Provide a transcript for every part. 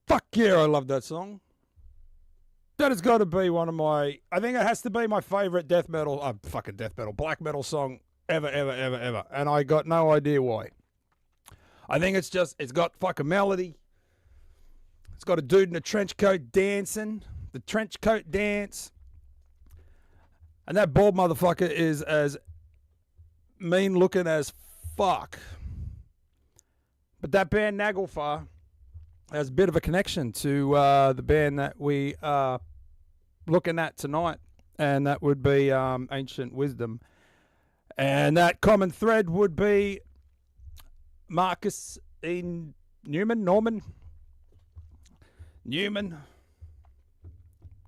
Fuck yeah, I love that song. That has got to be one of my, I think it has to be my favourite death metal, black metal song ever. And I got no idea why. I think it's just, it's got fucking melody. It's got a dude in a trench coat dancing. The trench coat dance. And that bald motherfucker is as mean looking as fuck. But that band Nagelfar has a bit of a connection to the band that we are looking at tonight, and that would be Ancient Wisdom. And that common thread would be Marcus E. Newman.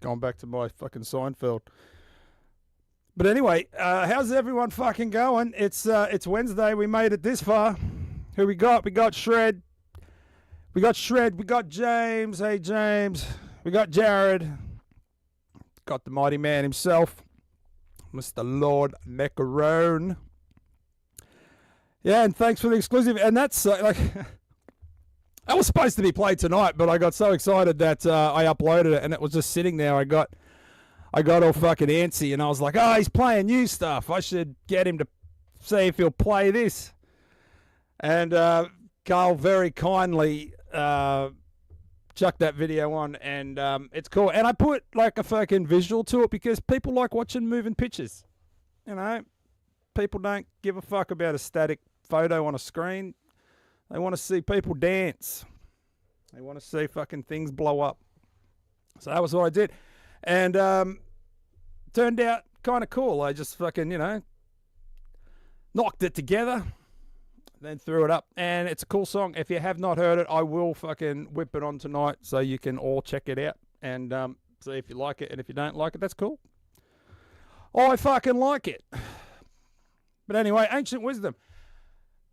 Going back to my fucking Seinfeld. But anyway, how's everyone fucking going? It's Wednesday. We made it this far. Who we got? We got Shred. We got James. Hey, James. We got Jared. Got the mighty man himself, Mr. Lord Macaron. Yeah, and thanks for the exclusive. And that's like, that was supposed to be played tonight, but I got so excited that I uploaded it, and it was just sitting there. I got all fucking antsy, and I was like, oh, he's playing new stuff. I should get him to see if he'll play this. And Carl very kindly chucked that video on, and it's cool. And I put like a fucking visual to it because people like watching moving pictures. You know, people don't give a fuck about a static photo on a screen. They want to see people dance. They want to see fucking things blow up. So that was what I did. And turned out kind of cool. I just fucking, knocked it together, then threw it up. And it's a cool song. If you have not heard it, I will fucking whip it on tonight so you can all check it out and see if you like it. And if you don't like it, that's cool. I fucking like it. But anyway, Ancient Wisdom.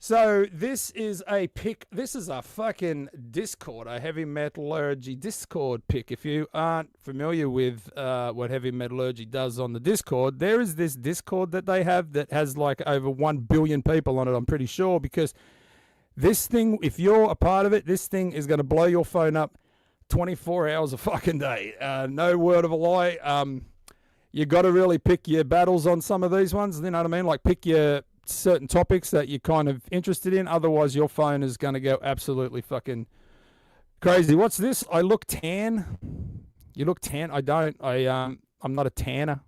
So this is a pick. This is a fucking Discord, a heavy metallurgy Discord pick. If you aren't familiar with what heavy metallurgy does on the Discord, there is this Discord that they have that has like over 1 billion people on it, I'm pretty sure, because this thing, if you're a part of it, this thing is going to blow your phone up 24 hours a fucking day. No word of a lie. You got to really pick your battles on some of these ones. You know what I mean? Like pick your certain topics that you're kind of interested in. Otherwise, your phone is going to go absolutely fucking crazy. What's this? I look tan. You look tan? I don't. I'm not a tanner.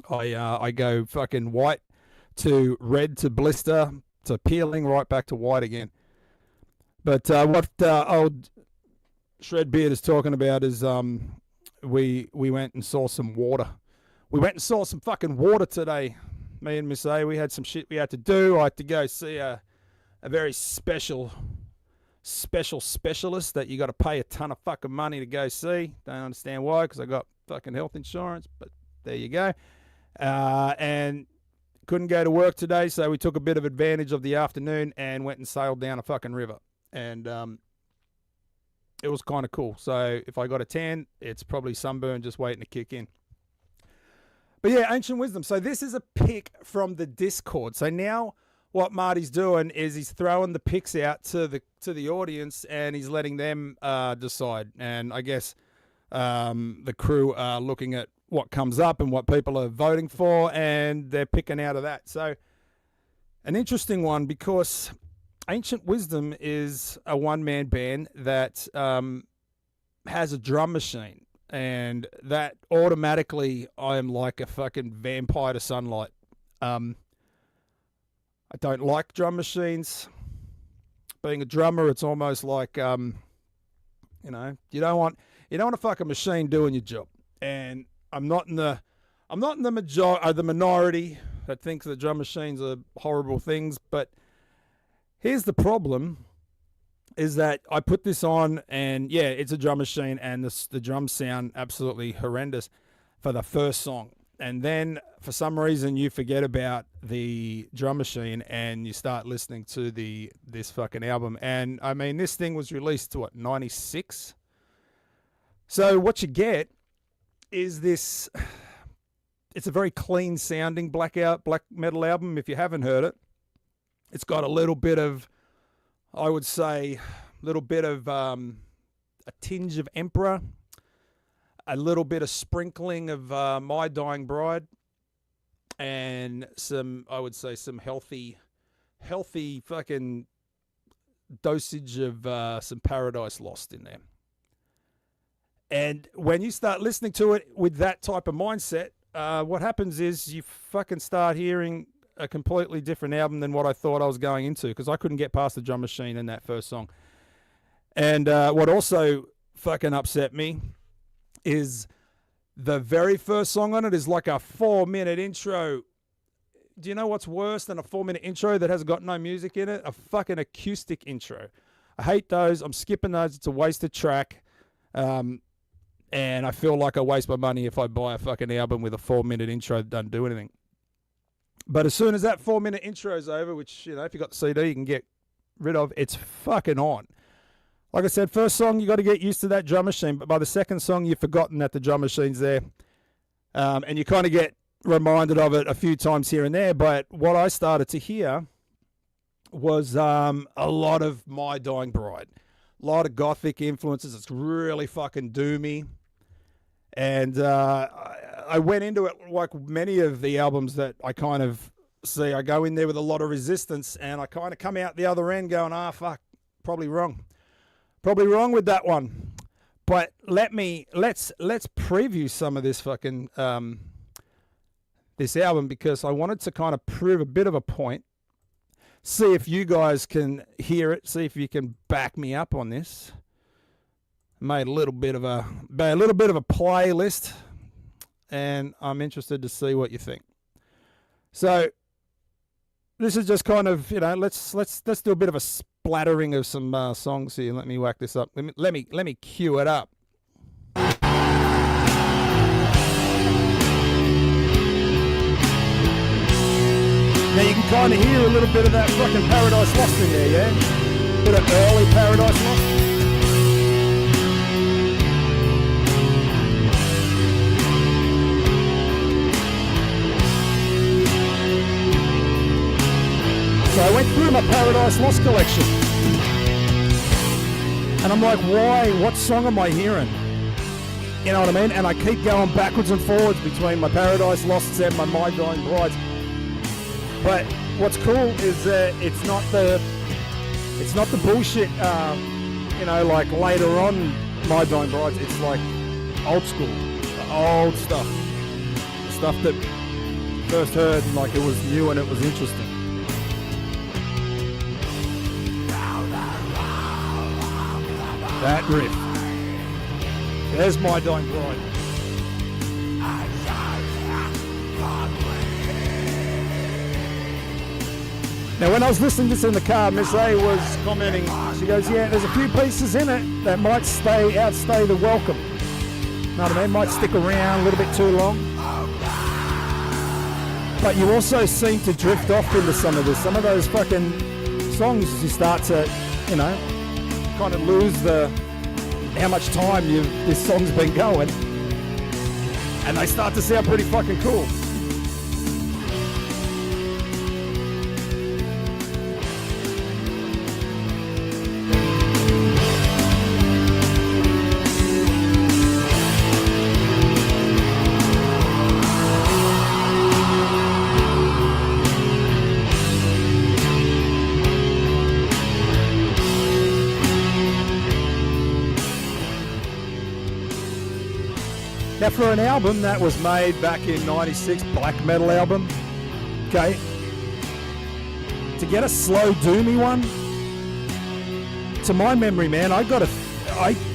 I go fucking white to red to blister to peeling right back to white again. But what old Shredbeard is talking about is we went and saw some water. We went and saw some fucking water today. Me and Miss A, we had some shit we had to do. I had to go see a very specialist that you got to pay a ton of fucking money to go see. Don't understand why, because I got fucking health insurance, but there you go. And couldn't go to work today, so we took a bit of advantage of the afternoon and went and sailed down a fucking river. And it was kind of cool. So if I got a tan, it's probably sunburn just waiting to kick in. But yeah, Ancient Wisdom. So this is a pick from the Discord. So now what Marty's doing is he's throwing the picks out to the audience and he's letting them decide. And I guess the crew are looking at what comes up and what people are voting for, and they're picking out of that. So an interesting one, because Ancient Wisdom is a one-man band that has a drum machine. And that automatically, I am like a fucking vampire to sunlight. I don't like drum machines. Being a drummer, it's almost like, you don't want a fucking machine doing your job. And I'm not in the minority that thinks that drum machines are horrible things. But Here's the problem, is that I put this on, and yeah, it's a drum machine, and the drums sound absolutely horrendous for the first song. And then for some reason you forget about the drum machine and you start listening to this fucking album. And I mean, this thing was released to what, 96? So what you get is this, it's a very clean sounding black metal album. If you haven't heard it, it's got a little bit of, I would say, a little bit of a tinge of Emperor, a little bit of sprinkling of My Dying Bride, and some, I would say, some healthy fucking dosage of some Paradise Lost in there. And when you start listening to it with that type of mindset, what happens is you fucking start hearing a completely different album than what I thought I was going into, because I couldn't get past the drum machine in that first song. And what also fucking upset me is the very first song on it is like a 4-minute intro. Do you know what's worse than a 4-minute intro that has got no music in it? A fucking acoustic intro. I hate those. I'm skipping those. It's a wasted track. And I feel like I waste my money if I buy a fucking album with a 4-minute intro that doesn't do anything. But as soon as that 4-minute intro is over, which, you know, if you got the CD, you can get rid of, it's fucking on. Like I said, first song, you got to get used to that drum machine. But by the second song, you've forgotten that the drum machine's there. And you kind of get reminded of it a few times here and there. But what I started to hear was a lot of My Dying Bride. A lot of gothic influences. It's really fucking doomy. And I went into it like many of the albums that I kind of see. I go in there with a lot of resistance, and I kind of come out the other end going, fuck, probably wrong. Probably wrong with that one. But let's preview some of this fucking this album, because I wanted to kind of prove a bit of a point. See if you guys can hear it. See if you can back me up on this. Made a little bit of a playlist, and I'm interested to see what you think. So this is just kind of, you know, let's do a bit of a splattering of some songs here. Let me whack this up. Let me cue it up. Now you can kind of hear a little bit of that fucking Paradise Lost in there, yeah? Bit of early Paradise Lost. So I went through my Paradise Lost collection. And I'm like, why? What song am I hearing? You know what I mean? And I keep going backwards and forwards between my Paradise Losts and my Dying Brides. But what's cool is that it's not the bullshit, you know, like later on My Dying Brides. It's like old school, old stuff. Stuff that first heard and like it was new and it was interesting. That riff. There's My Dying Bride. Now, when I was listening to this in the car, Miss A was commenting. She goes, yeah, there's a few pieces in it that might outstay the welcome. You know what I mean? Might stick around a little bit too long. But you also seem to drift off into some of this. Some of those fucking songs, you start to, you know, kind of lose how much time this song's been going, and they start to sound pretty fucking cool. Now, for an album that was made back in '96, black metal album, okay, to get a slow, doomy one, to my memory, man, I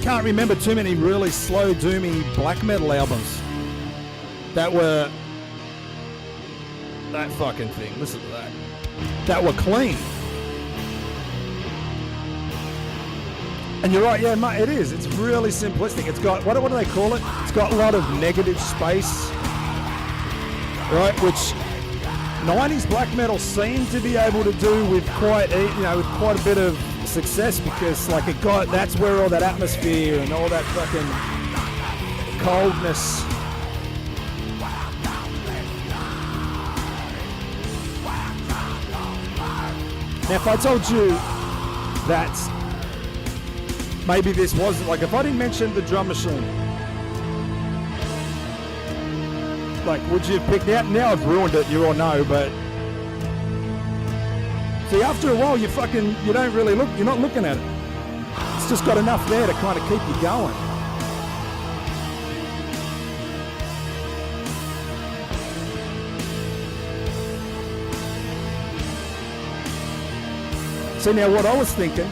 can't remember too many really slow, doomy black metal albums that were that fucking thing. Listen to that. That were clean. And you're right, yeah, mate, it is. It's really simplistic. It's got, what do they call it? It's got a lot of negative space, right? Which 90s black metal seemed to be able to do with quite a bit of success, because like that's where all that atmosphere and all that fucking coldness. Now, if I told you that maybe this wasn't, like, if I didn't mention the drum machine, like, would you have picked out? Now I've ruined it, you all know, but see, after a while, you don't really look, you're not looking at it. It's just got enough there to kind of keep you going. See, now what I was thinking,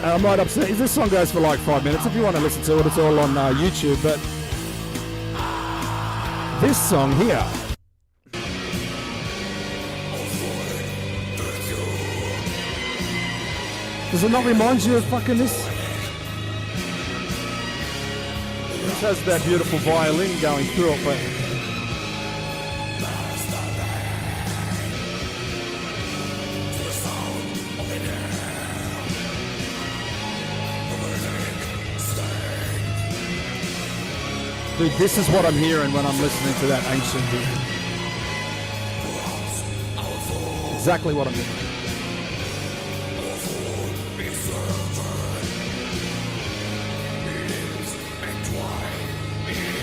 I might upset, this song goes for like 5 minutes. If you want to listen to it, it's all on YouTube, but this song here, does it not remind you of fucking this? This has that beautiful violin going through it, but dude, this is what I'm hearing when I'm listening to that ancient beat. Exactly what I'm hearing.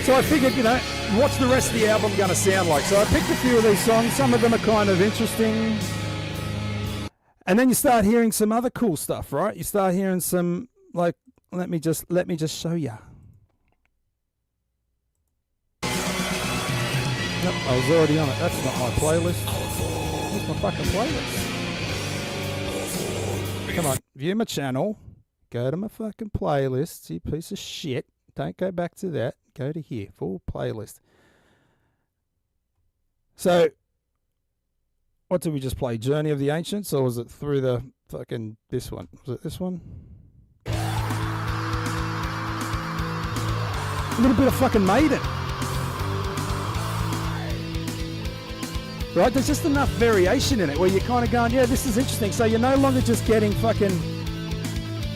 So I figured, what's the rest of the album going to sound like? So I picked a few of these songs. Some of them are kind of interesting. And then you start hearing some other cool stuff, right? You start hearing some, like, let me just show you. Yep, I was already on it. That's not my playlist. Where's my fucking playlist? Come on, view my channel. Go to my fucking playlist, you piece of shit. Don't go back to that. Go to here, full playlist. So, what did we just play? Journey of the Ancients, or was it through the fucking, this one? Was it this one? A little bit of fucking Maiden. Right, there's just enough variation in it where you're kind of going, yeah, this is interesting. So you're no longer just getting fucking,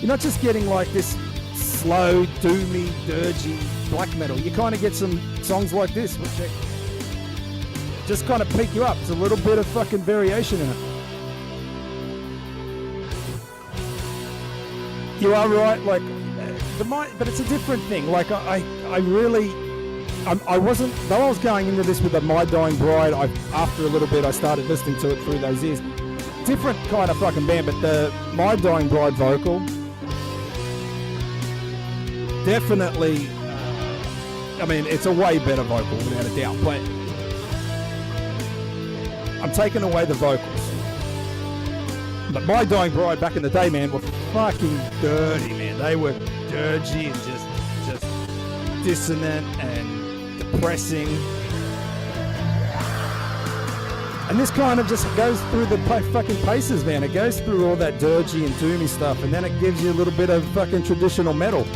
you're not just getting like this slow, doomy, dirgy black metal. You kind of get some songs like this, which just kind of pick you up. There's a little bit of fucking variation in it. You are right, like, but it's a different thing. Like, I wasn't, though I was going into this with a My Dying Bride, after a little bit I started listening to it through those ears. Different kind of fucking band, but the My Dying Bride vocal, definitely, I mean, it's a way better vocal without a doubt, but I'm taking away the vocals. But My Dying Bride back in the day, man, were fucking dirty, man. They were dirgy and just dissonant and depressing, and this kind of just goes through the fucking paces, man. It goes through all that dirgy and doomy stuff, and then it gives you a little bit of fucking traditional metal.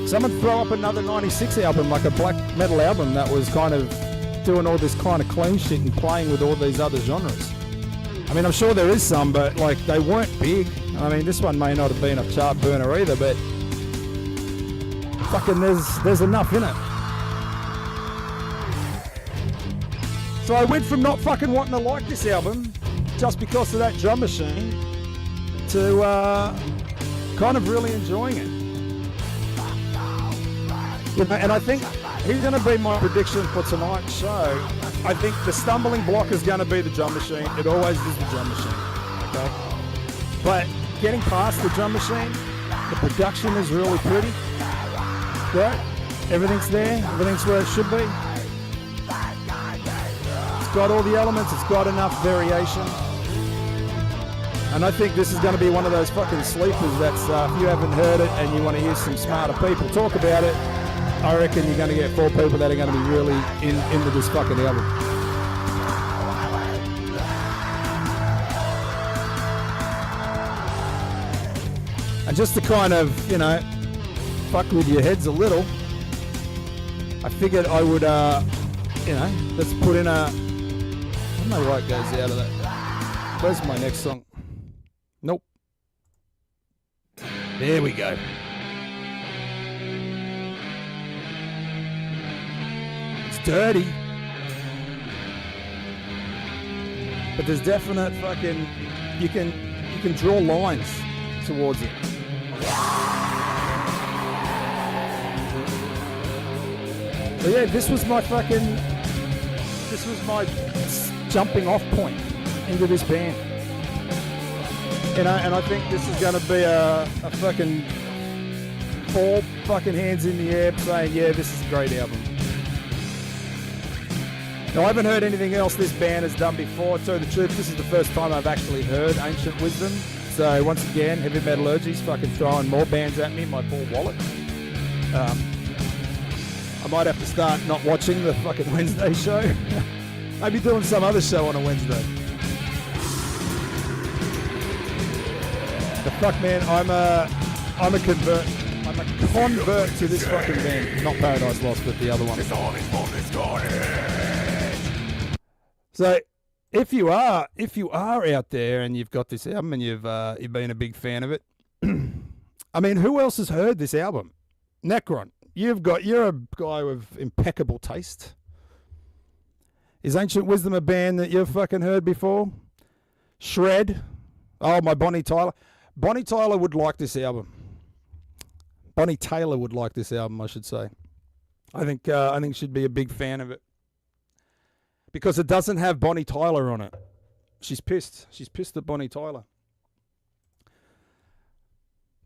Someone throw up another 96 album, like a black metal album that was kind of doing all this kind of clean shit and playing with all these other genres. I mean, I'm sure there is some, but like they weren't big. I mean, this one may not have been a chart burner either, but fucking there's enough in it. So I went from not fucking wanting to like this album just because of that drum machine to kind of really enjoying it. And I think here's going to be my prediction for tonight's show. I think the stumbling block is going to be the drum machine. It always is the drum machine. Okay, but getting past the drum machine, the production is really pretty. Right? Everything's there. Everything's where it should be. It's got all the elements. It's got enough variation. And I think this is going to be one of those fucking sleepers that's, if you haven't heard it and you want to hear some smarter people talk about it, I reckon you're going to get 4 people that are going to be really into this fucking album. And just to kind of, fuck with your heads a little, I figured I would, let's put in I don't know why it goes out of that. Where's my next song? Nope. There we go. It's dirty. But there's definite fucking, you can draw lines towards it. So yeah, this was my jumping off point into this band. And I think this is going to be a fucking 4 fucking hands in the air saying, yeah, this is a great album. Now, I haven't heard anything else this band has done before. To tell you the truth, this is the first time I've actually heard Ancient Wisdom. So once again, Heavy Metallurgy's fucking throwing more bands at me in my poor wallet. I might have to start not watching the fucking Wednesday show. Maybe doing some other show on a Wednesday. But fuck, man, I'm a convert. I'm a convert to this fucking band. Not Paradise Lost, but the other one. So, if you are out there and you've got this album and you've been a big fan of it, I mean, who else has heard this album? Necron, you're a guy with impeccable taste. Is Ancient Wisdom a band that you've fucking heard before? Shred, oh my Bonnie Tyler. Bonnie Tyler would like this album. Bonnie Taylor would like this album, I should say. I think she'd be a big fan of it. Because it doesn't have Bonnie Tyler on it. She's pissed. She's pissed at Bonnie Tyler.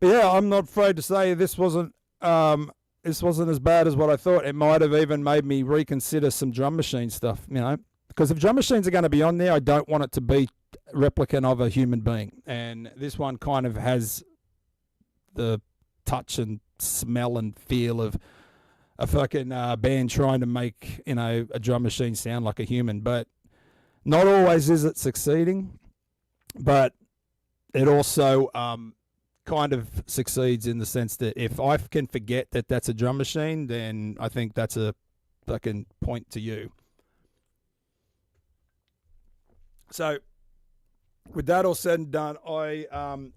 But yeah, I'm not afraid to say this wasn't as bad as what I thought. It might have even made me reconsider some drum machine stuff, Because if drum machines are going to be on there, I don't want it to be replicant of a human being. And this one kind of has the touch and smell and feel of a fucking band trying to make, a drum machine sound like a human. But not always is it succeeding. But it also kind of succeeds in the sense that if I can forget that that's a drum machine, then I think that's a fucking point to you. So, with that all said and done, I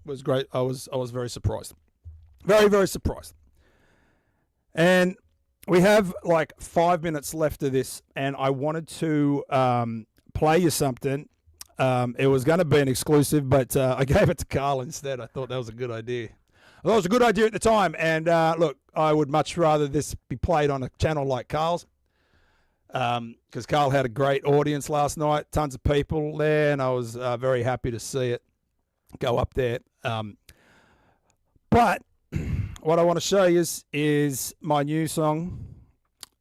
was great. I was very surprised. Very, very surprised. And we have like 5 minutes left of this, and I wanted to play you something. It was going to be an exclusive, but I gave it to Carl instead. I thought that was a good idea. Well, that was a good idea at the time. And look, I would much rather this be played on a channel like Carl's. Because Carl had a great audience last night, tons of people there, and I was very happy to see it go up there. But what I want to show you is my new song,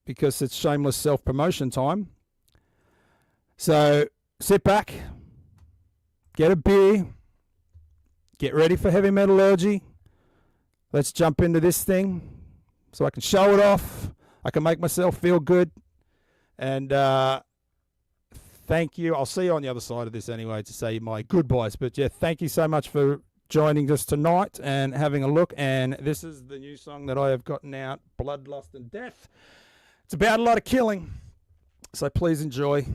because it's shameless self-promotion time. So sit back, get a beer, get ready for Heavy Metallurgy. Let's jump into this thing so I can show it off. I can make myself feel good. And thank you. I'll see you on the other side of this anyway to say my goodbyes. But yeah, thank you so much for joining us tonight and having a look. And this is the new song that I have gotten out, Bloodlust and Death. It's about a lot of killing, so please enjoy.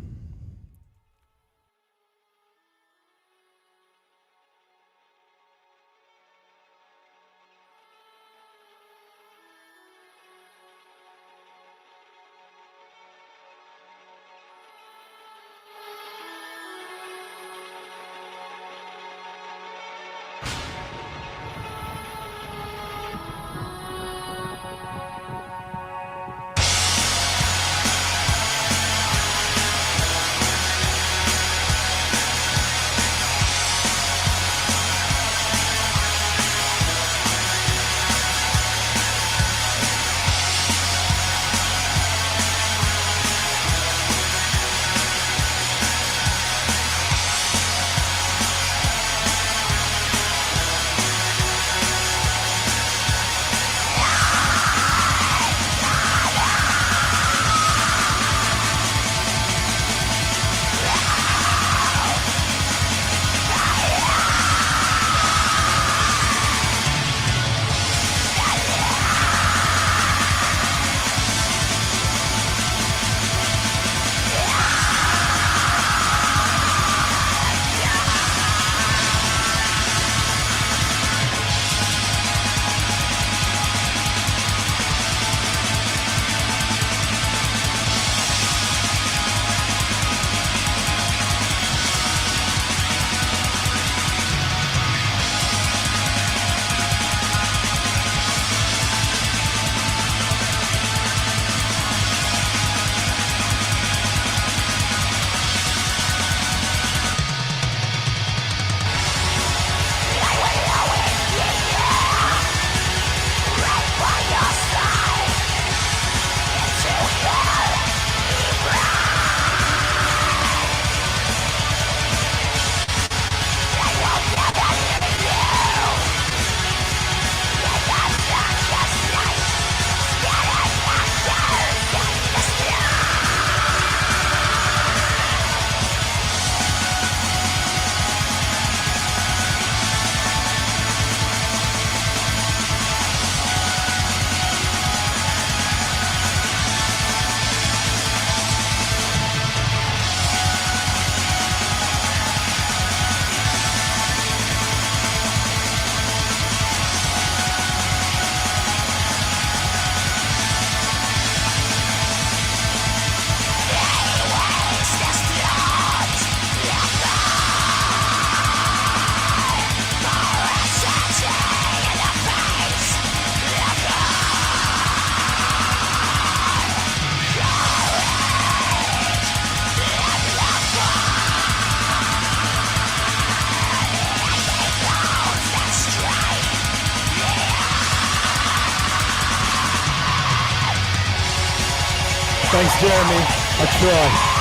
Thanks, Jeremy. I try.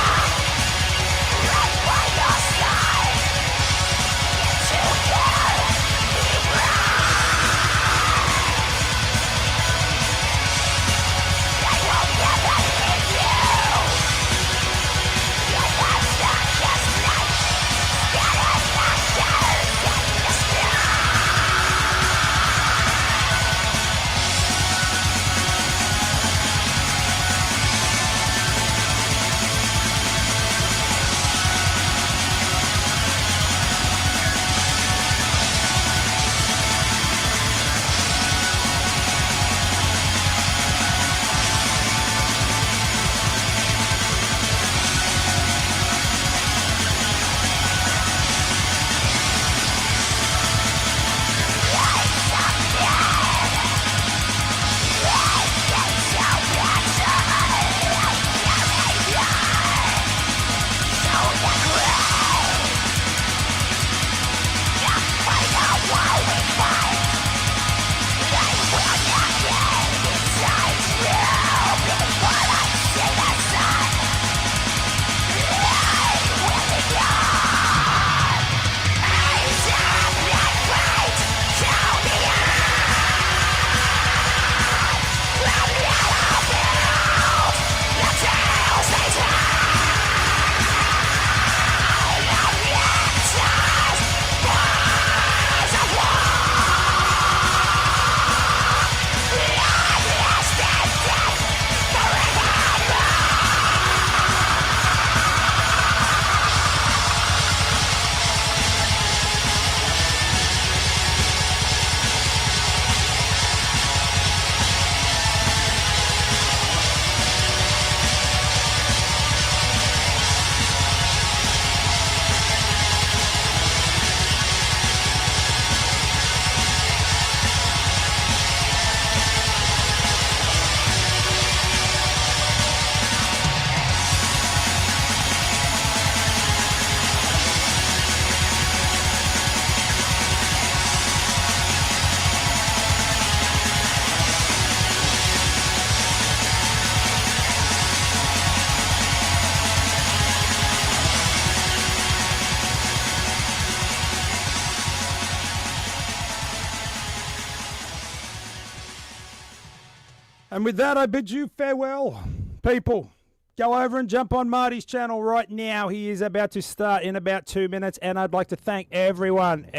And with that, I bid you farewell, people. Go over and jump on Marty's channel right now. He is about to start in about 2 minutes. And I'd like to thank everyone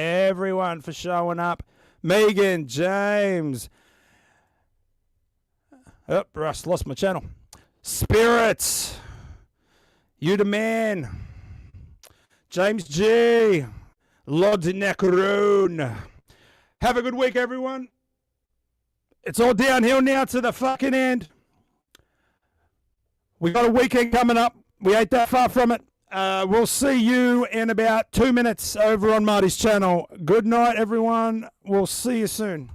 for showing up. Megan, James. Oh, Russ, lost my channel. Spirits. You the man. James G. Lodinakaroon. Have a good week, everyone. It's all downhill now to the fucking end. We got a weekend coming up. We ain't that far from it. We'll see you in about 2 minutes over on Marty's channel. Good night, everyone. We'll see you soon.